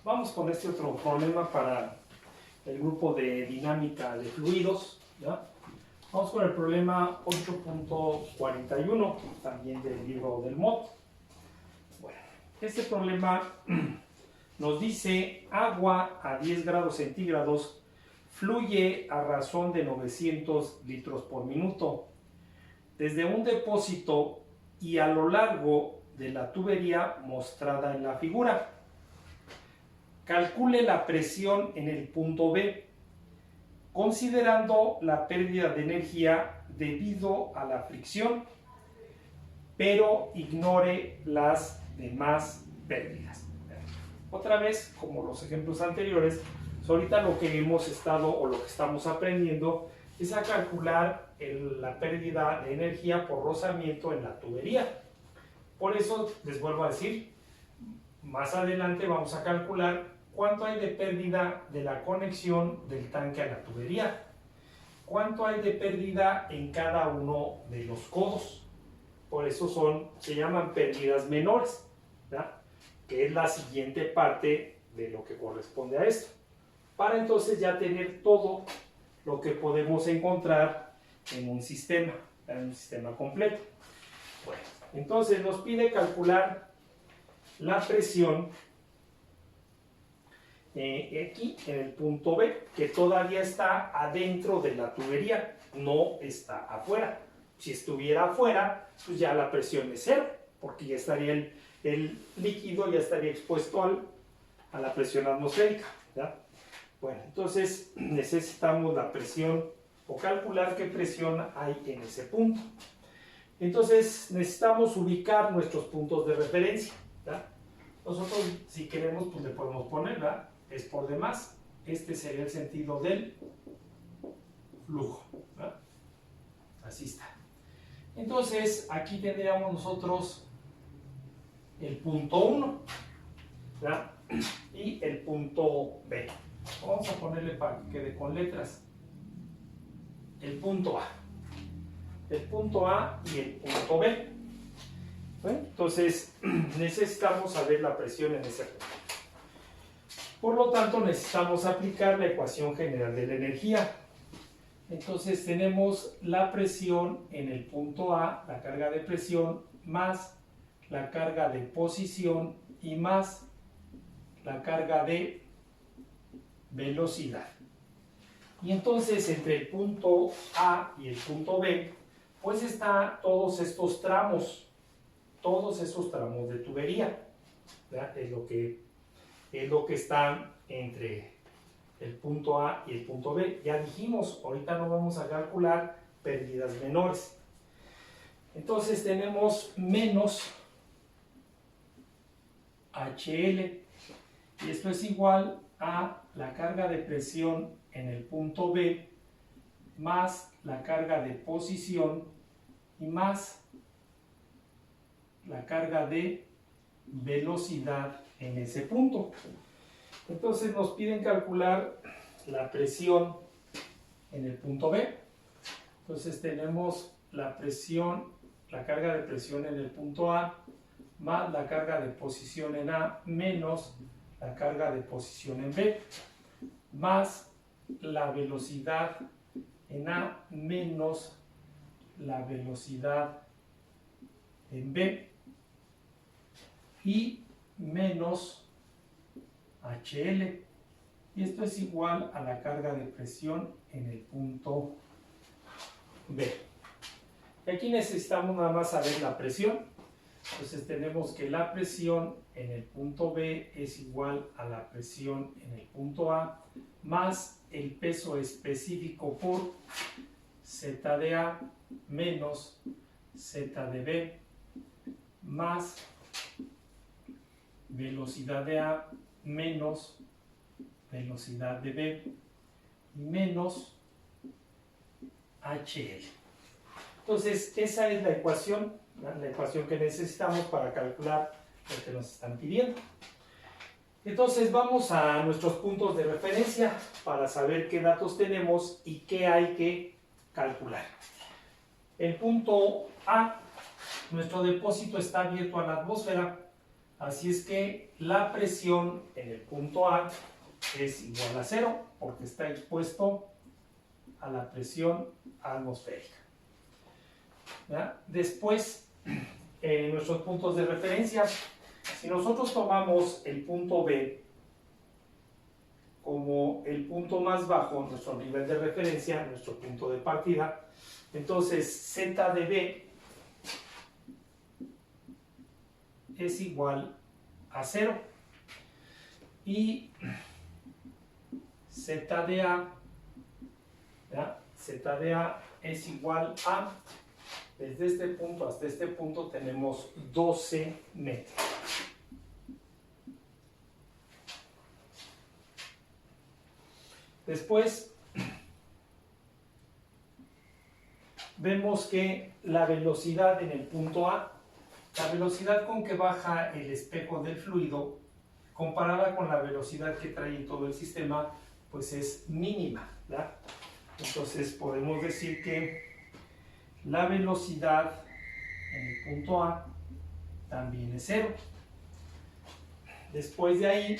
Vamos con este otro problema para el grupo de dinámica de fluidos, ¿ya? Vamos con el problema 8.41, también del libro del MOT. Bueno, este problema nos dice agua a 10 grados centígrados fluye a razón de 900 litros por minuto desde un depósito y a lo largo de la tubería mostrada en la figura. Calcule la presión en el punto B, considerando la pérdida de energía debido a la fricción, pero ignore las demás pérdidas. Otra vez, como los ejemplos anteriores, ahorita lo que hemos estado o lo que estamos aprendiendo es a calcular la pérdida de energía por rozamiento en la tubería. Por eso les vuelvo a decir, más adelante vamos a calcular cuánto hay de pérdida de la conexión del tanque a la tubería, cuánto hay de pérdida en cada uno de los codos. Por eso se llaman pérdidas menores, ¿verdad? Que es la siguiente parte de lo que corresponde a esto, para entonces ya tener todo lo que podemos encontrar en un sistema completo. Bueno, entonces nos pide calcular la presión aquí en el punto B, que todavía está adentro de la tubería, no está afuera. Si estuviera afuera, pues ya la presión es cero, porque ya estaría el líquido ya estaría expuesto a la presión atmosférica, ¿verdad? Bueno, entonces necesitamos la presión o calcular qué presión hay en ese punto. Entonces necesitamos ubicar nuestros puntos de referencia, ¿verdad? Nosotros, si queremos, pues le podemos poner, ¿verdad? Es por demás. Este sería el sentido del flujo, ¿verdad? Así está. Entonces, aquí tendríamos nosotros el punto 1, ¿verdad? Y el punto B. Vamos a ponerle para que quede con letras. El punto A. El punto A y el punto B. ¿Bueno? Entonces, necesitamos saber la presión en ese punto. Por lo tanto, necesitamos aplicar la ecuación general de la energía. Entonces, tenemos la presión en el punto A, la carga de presión, más la carga de posición y más la carga de velocidad. Y entonces, entre el punto A y el punto B, pues está todos esos tramos de tubería, ¿verdad? Es lo que está entre el punto A y el punto B. Ya dijimos, ahorita no vamos a calcular pérdidas menores. Entonces tenemos menos HL, y esto es igual a la carga de presión en el punto B más la carga de posición y más la carga de velocidad en ese punto. Entonces nos piden calcular la presión en el punto B. Entonces tenemos la carga de presión en el punto A más la carga de posición en A menos la carga de posición en B más la velocidad en A menos la velocidad en B y menos HL, y esto es igual a la carga de presión en el punto B. Y aquí necesitamos nada más saber la presión. Entonces tenemos que la presión en el punto B es igual a la presión en el punto A más el peso específico por Z de A menos Z de B más velocidad de A menos velocidad de B y menos HL. Entonces esa es la ecuación que necesitamos para calcular lo que nos están pidiendo. Entonces vamos a nuestros puntos de referencia para saber qué datos tenemos y qué hay que calcular. El punto A, nuestro depósito está abierto a la atmósfera, Así es que la presión en el punto A es igual a 0 porque está expuesto a la presión atmosférica. ¿Ya? Después, nuestros puntos de referencia. Si nosotros tomamos el punto B como el punto más bajo, nuestro nivel de referencia, nuestro punto de partida, entonces Z de B es igual a 0 y Z de A, ¿ya? Z de A es igual a, desde este punto hasta este punto tenemos 12 metros. Después vemos que la velocidad en el punto A, la velocidad con que baja el espejo del fluido, comparada con la velocidad que trae en todo el sistema, pues es mínima, ¿verdad? Entonces podemos decir que la velocidad en el punto A también es 0. Después de ahí,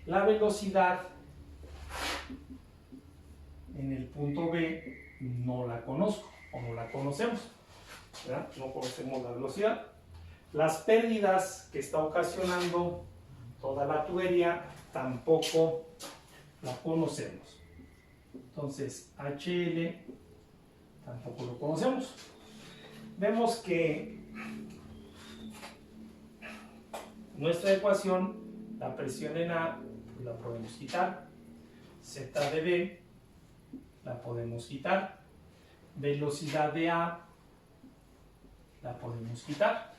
la velocidad en el punto B no la conozco o no la conocemos, ¿verdad? No conocemos la velocidad. Las pérdidas que está ocasionando toda la tubería tampoco la conocemos. Entonces, HL tampoco lo conocemos. Vemos que nuestra ecuación, la presión en A, pues la podemos quitar. Z de B la podemos quitar. Velocidad de A la podemos quitar,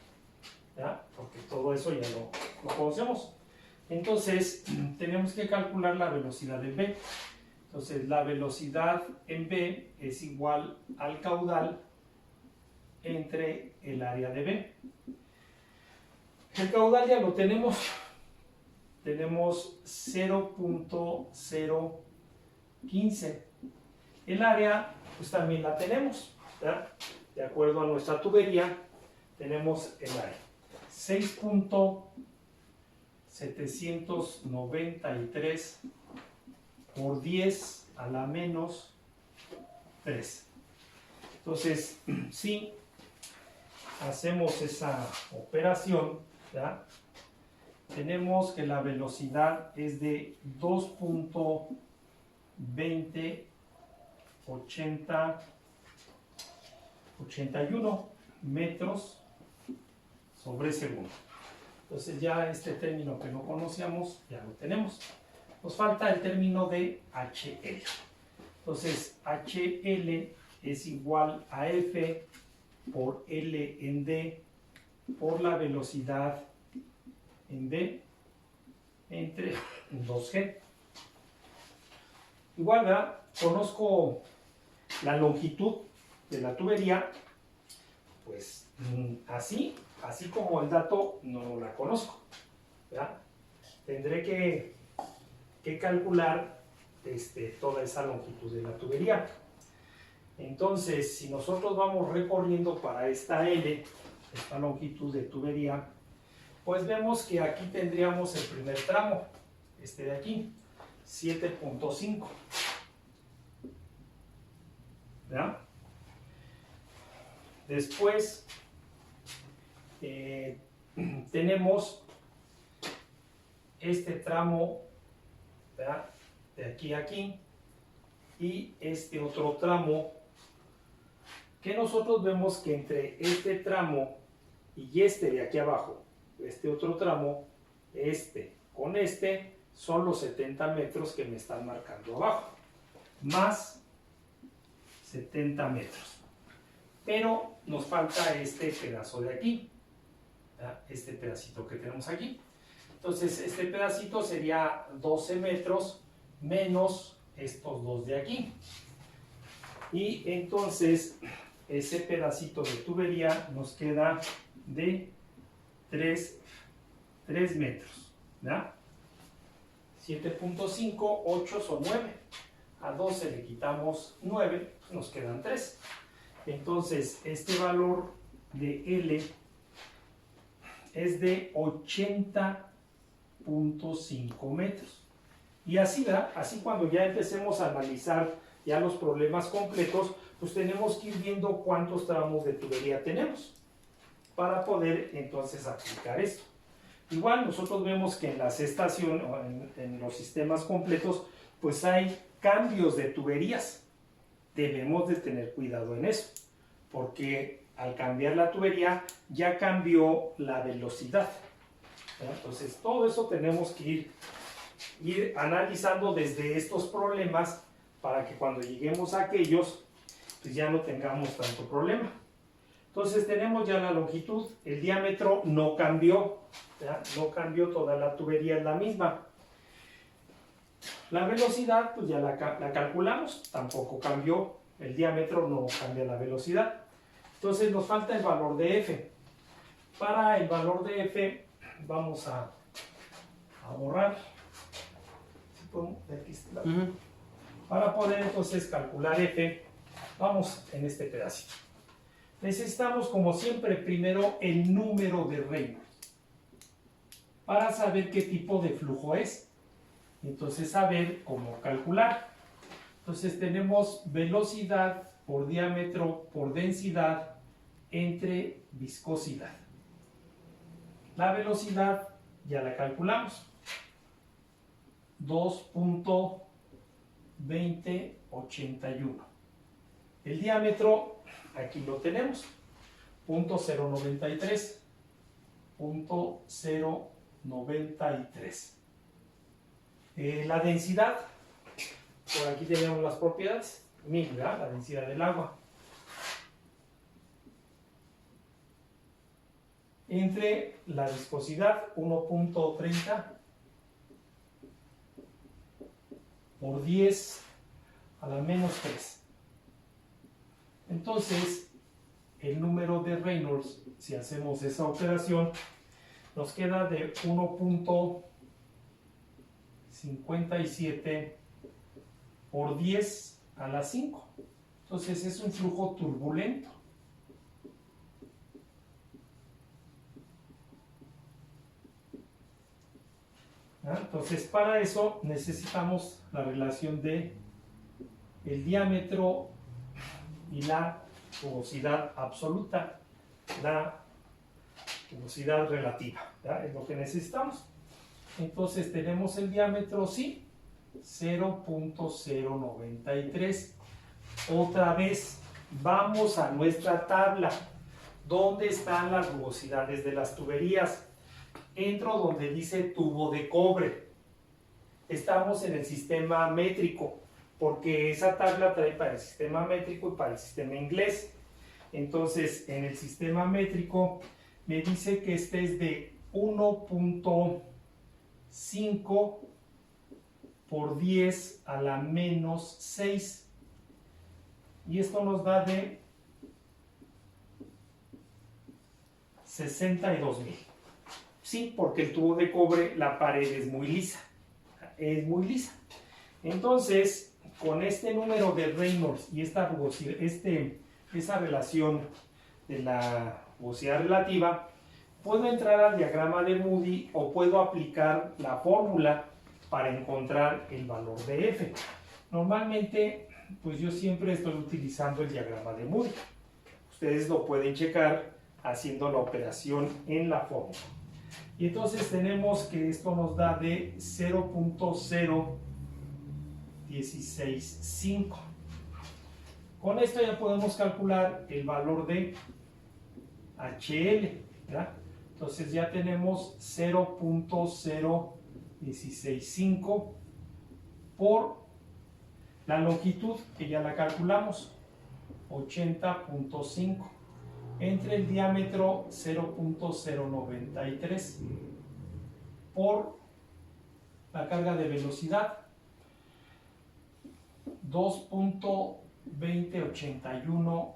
¿ya? Porque todo eso ya lo conocemos. Entonces, tenemos que calcular la velocidad en B. Entonces, la velocidad en B es igual al caudal entre el área de B. El caudal ya lo tenemos. Tenemos 0.015. El área, pues también la tenemos, ¿verdad? De acuerdo a nuestra tubería, tenemos el área. 6.793 por 10 a la menos 3. Entonces, si hacemos esa operación, ¿ya? Tenemos que la velocidad es de 2.2081 metros sobre segundo. Entonces ya este término que no conocíamos, ya lo tenemos. Nos falta el término de HL. Entonces HL es igual a F por L en D por la velocidad en D entre 2G. Igual, ¿verdad? Conozco la longitud de la tubería, pues así como el dato no la conozco, ¿verdad? Tendré que calcular toda esa longitud de la tubería. Entonces, si nosotros vamos recorriendo para esta L, esta longitud de tubería, pues vemos que aquí tendríamos el primer tramo, este de aquí, 7.5. ¿Ya? Después tenemos este tramo, ¿verdad? De aquí a aquí, y este otro tramo que nosotros vemos que entre este tramo y este de aquí abajo, este otro tramo, este con este, son los 70 metros que me están marcando abajo, más 70 metros. Pero nos falta este pedazo de aquí, ¿verdad? Este pedacito que tenemos aquí. Entonces, este pedacito sería 12 metros menos estos dos de aquí. Y entonces, ese pedacito de tubería nos queda de 3 metros, ¿verdad? 7.5, 8 son 9. A 12 le quitamos 9, nos quedan 3. Entonces, este valor de L es de 80.5 metros. Y así, ¿verdad? Así cuando ya empecemos a analizar ya los problemas completos, pues tenemos que ir viendo cuántos tramos de tubería tenemos para poder entonces aplicar esto. Igual nosotros vemos que en las estaciones, en los sistemas completos, pues hay cambios de tuberías. Debemos de tener cuidado en eso, porque al cambiar la tubería ya cambió la velocidad. Entonces todo eso tenemos que ir analizando desde estos problemas para que cuando lleguemos a aquellos, pues ya no tengamos tanto problema. Entonces tenemos ya la longitud, el diámetro no cambió, ¿ya? No cambió, toda la tubería es la misma. La velocidad, pues ya la calculamos, tampoco cambió, el diámetro no cambia la velocidad. Entonces nos falta el valor de F. Para el valor de F vamos a borrar. Aquí está. Para poder entonces calcular F, vamos en este pedacito. Necesitamos, como siempre, primero el número de Reynolds para saber qué tipo de flujo es. Entonces, saber cómo calcular. Entonces, tenemos velocidad por diámetro por densidad entre viscosidad. La velocidad ya la calculamos. 2.2081. El diámetro, aquí lo tenemos, 0.093. 0.093. La densidad, por aquí tenemos las propiedades, 1000, ¿verdad? La densidad del agua. Entre la viscosidad, 1.30 por 10 a la menos 3. Entonces, el número de Reynolds, si hacemos esa operación, nos queda de 1.57 por 10 a la 5. Entonces, es un flujo turbulento. Entonces, para eso necesitamos la relación de el diámetro y la rugosidad absoluta, la rugosidad relativa, ¿ya? Es lo que necesitamos. Entonces, tenemos el diámetro, sí, 0.093. Otra vez, vamos a nuestra tabla. ¿Dónde están las rugosidades de las tuberías? Entro donde dice tubo de cobre. Estamos en el sistema métrico, porque esa tabla trae para el sistema métrico y para el sistema inglés. Entonces, en el sistema métrico me dice que este es de 1.5 por 10 a la menos 6. Y esto nos da de 62,000. Sí, porque el tubo de cobre, la pared es muy lisa. Es muy lisa. Entonces, con este número de Reynolds y esta rugosidad, esa relación de la rugosidad relativa, puedo entrar al diagrama de Moody o puedo aplicar la fórmula para encontrar el valor de F. Normalmente, pues yo siempre estoy utilizando el diagrama de Moody. Ustedes lo pueden checar haciendo la operación en la fórmula. Y entonces tenemos que esto nos da de 0.0165. Con esto ya podemos calcular el valor de HL, ¿verdad? Entonces ya tenemos 0.0165 por la longitud, que ya la calculamos, 80.5. Entre el diámetro 0.093 por la carga de velocidad 2.2081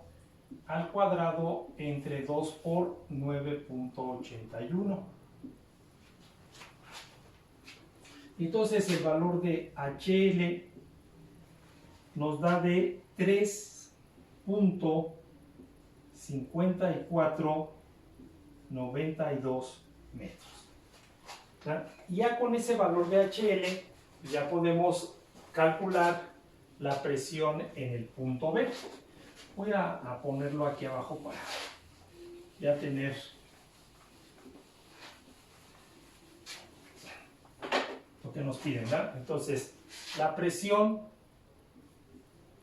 al cuadrado entre 2 por 9.81. Entonces el valor de HL nos da de 3.5492 metros. ¿Ya? Ya con ese valor de HL ya podemos calcular la presión en el punto B. Voy a ponerlo aquí abajo para ya tener lo que nos piden, ¿verdad? Entonces, la presión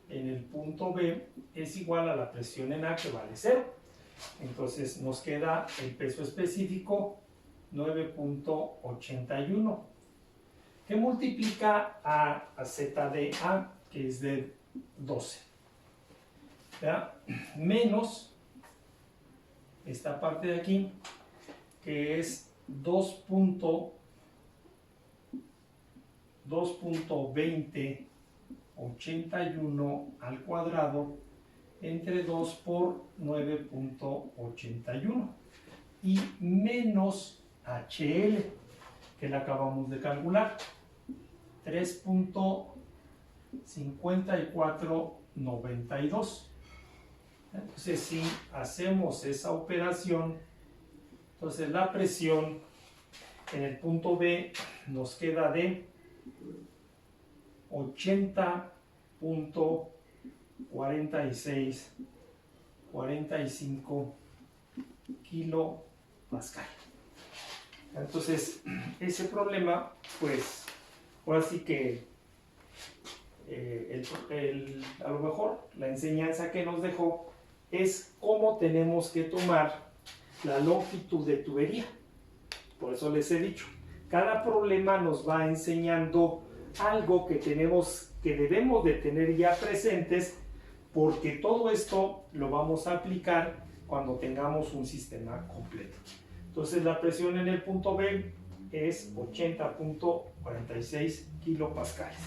en el punto B es igual a la presión en A, que vale 0. Entonces nos queda el peso específico 9.81, que multiplica a ZdA, que es de 12, ¿ya? Menos esta parte de aquí, que es 2.2081 al cuadrado entre 2 por 9.81 y menos HL, que la acabamos de calcular, 3.5492. Entonces, si hacemos esa operación, entonces la presión en el punto B nos queda de 80.4645 kilopascal. Entonces, ese problema, pues, ahora sí que a lo mejor la enseñanza que nos dejó es cómo tenemos que tomar la longitud de tubería. Por eso les he dicho, cada problema nos va enseñando algo que debemos de tener ya presentes, porque todo esto lo vamos a aplicar cuando tengamos un sistema completo. Entonces, la presión en el punto B es 80.46 kilopascales.